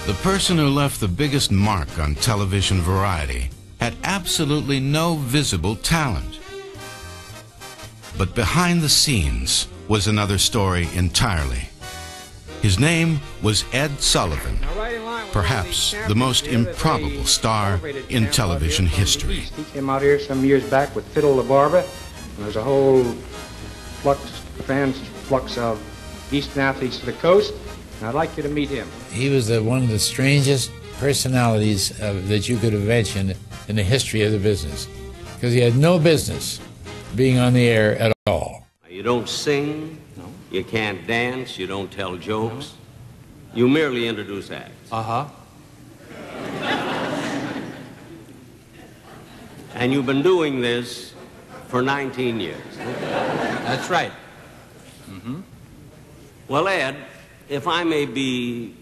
The person who left the biggest mark on television variety had absolutely no visible talent. But behind the scenes was another story entirely. His name was Ed Sullivan, perhaps the most improbable star in television history. He came out here some years back with Fiddle La Barba, and there's a whole flux of Eastern athletes to the coast, and I'd like you to meet him. He was one of the strangest personalities that you could imagine in the history of the business, because he had no business being on the air at all. You don't sing, no. You can't dance, you don't tell jokes, no. You merely introduce acts. Uh-huh. And you've been doing this for 19 years. That's right. Mm-hmm. Well, Ed, if I may be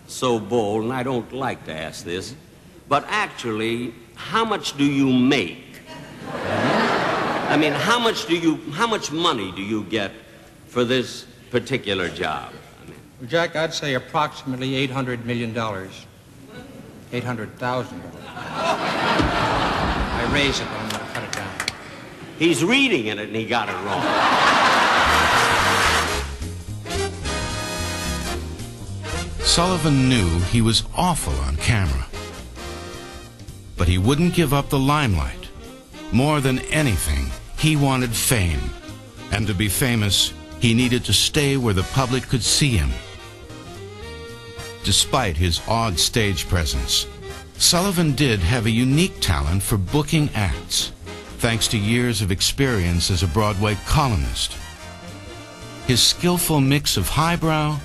so bold, and I don't like to ask this, but actually, how much do you make? I mean, how much money do you get for this particular job? Well, Jack, I'd say approximately $800 million. $800,000. I raise it, but I'm going to cut it down. He's reading it, and he got it wrong. Sullivan knew he was awful on camera, but he wouldn't give up the limelight. More than anything, he wanted fame, and to be famous, he needed to stay where the public could see him. Despite his odd stage presence, Sullivan did have a unique talent for booking acts, thanks to years of experience as a Broadway columnist. His skillful mix of highbrow,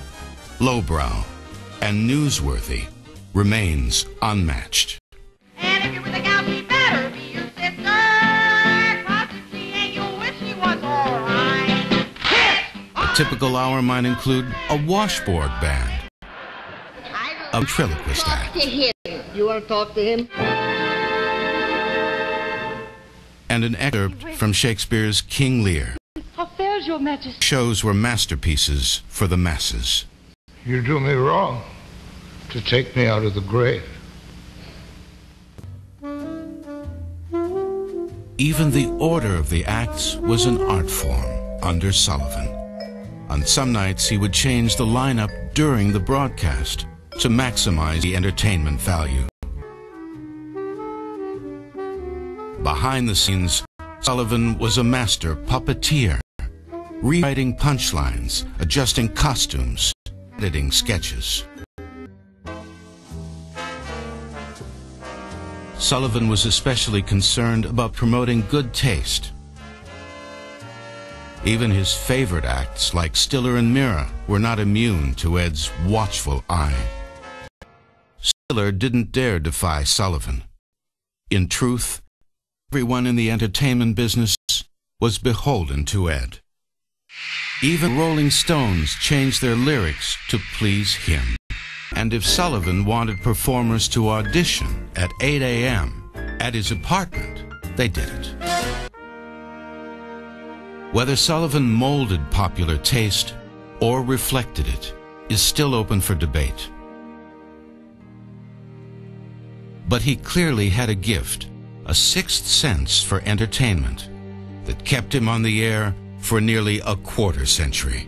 lowbrow, and newsworthy remains unmatched. And if you were the gal, she better be your sister. 'Cause if she ain't, you'll wish she was all right. A typical hour might include a washboard band, a ventriloquist act, You want to talk to him? and an excerpt from Shakespeare's King Lear. How fares your Majesty? Shows were masterpieces for the masses. You do me wrong to take me out of the grave. Even the order of the acts was an art form under Sullivan. On some nights, he would change the lineup during the broadcast to maximize the entertainment value. Behind the scenes, Sullivan was a master puppeteer, rewriting punchlines, adjusting costumes, editing sketches. Sullivan was especially concerned about promoting good taste. Even his favorite acts, like Stiller and Mira, were not immune to Ed's watchful eye. Stiller didn't dare defy Sullivan. In truth, everyone in the entertainment business was beholden to Ed. Even Rolling Stones changed their lyrics to please him. And if Sullivan wanted performers to audition at 8 a.m. at his apartment, they did it. Whether Sullivan molded popular taste or reflected it is still open for debate. But he clearly had a gift, a sixth sense for entertainment, that kept him on the air for nearly a quarter century.